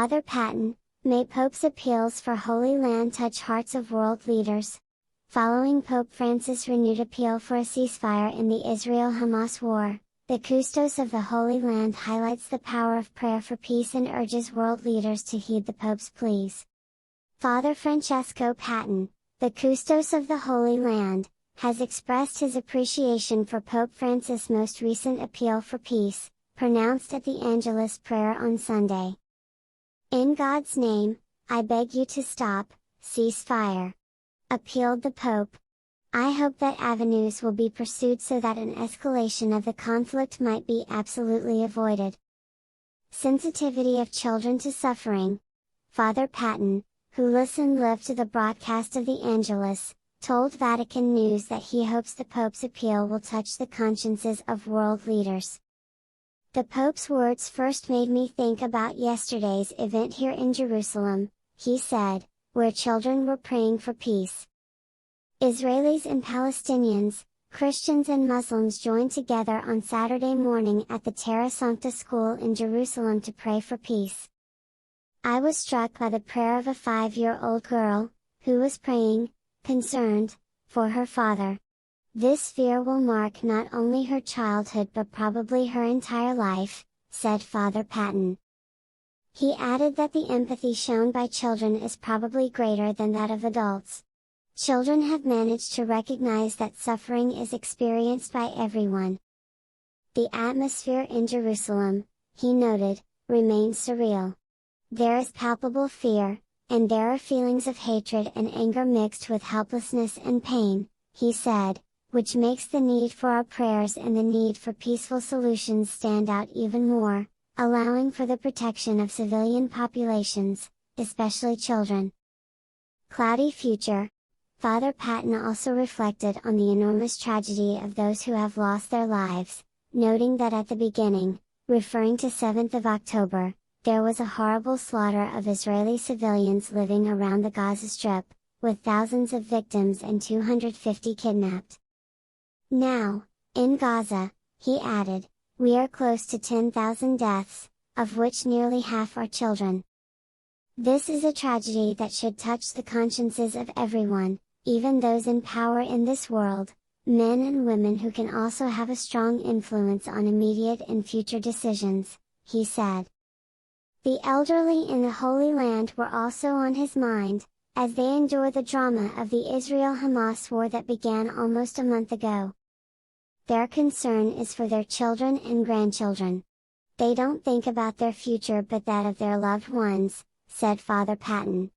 Father Patton, may Pope's appeals for Holy Land touch hearts of world leaders. Following Pope Francis' renewed appeal for a ceasefire in the Israel-Hamas war, the Custos of the Holy Land highlights the power of prayer for peace and urges world leaders to heed the Pope's pleas. Father Francesco Patton, the Custos of the Holy Land, has expressed his appreciation for Pope Francis' most recent appeal for peace, pronounced at the Angelus prayer on Sunday. "In God's name, I beg you to stop, cease fire," appealed the Pope. "I hope that avenues will be pursued so that an escalation of the conflict might be absolutely avoided." Sensitivity of children to suffering. Father Patton, who listened live to the broadcast of the Angelus, told Vatican News that he hopes the Pope's appeal will touch the consciences of world leaders. "The Pope's words first made me think about yesterday's event here in Jerusalem," he said, "where children were praying for peace. Israelis and Palestinians, Christians and Muslims joined together on Saturday morning at the Terra Sancta school in Jerusalem to pray for peace. I was struck by the prayer of a 5-year-old girl, who was praying, concerned, for her father. This fear will mark not only her childhood but probably her entire life," said Father Patton. He added that the empathy shown by children is probably greater than that of adults. Children have managed to recognize that suffering is experienced by everyone. "The atmosphere in Jerusalem," he noted, "remains surreal. There is palpable fear, and there are feelings of hatred and anger mixed with helplessness and pain," he said, "which makes the need for our prayers and the need for peaceful solutions stand out even more, allowing for the protection of civilian populations, especially children." Cloudy future. Father Patton also reflected on the enormous tragedy of those who have lost their lives, noting that at the beginning, referring to 7th of October, there was a horrible slaughter of Israeli civilians living around the Gaza Strip, with thousands of victims and 250 kidnapped. "Now, in Gaza," he added, "we are close to 10,000 deaths, of which nearly half are children. This is a tragedy that should touch the consciences of everyone, even those in power in this world, men and women who can also have a strong influence on immediate and future decisions," he said. The elderly in the Holy Land were also on his mind, as they endure the drama of the Israel-Hamas war that began almost a month ago. Their concern is for their children and grandchildren. "They don't think about their future but that of their loved ones," said Father Patton.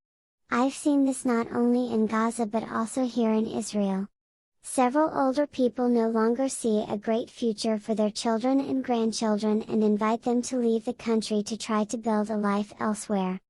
"I've seen this not only in Gaza but also here in Israel. Several older people no longer see a great future for their children and grandchildren and invite them to leave the country to try to build a life elsewhere.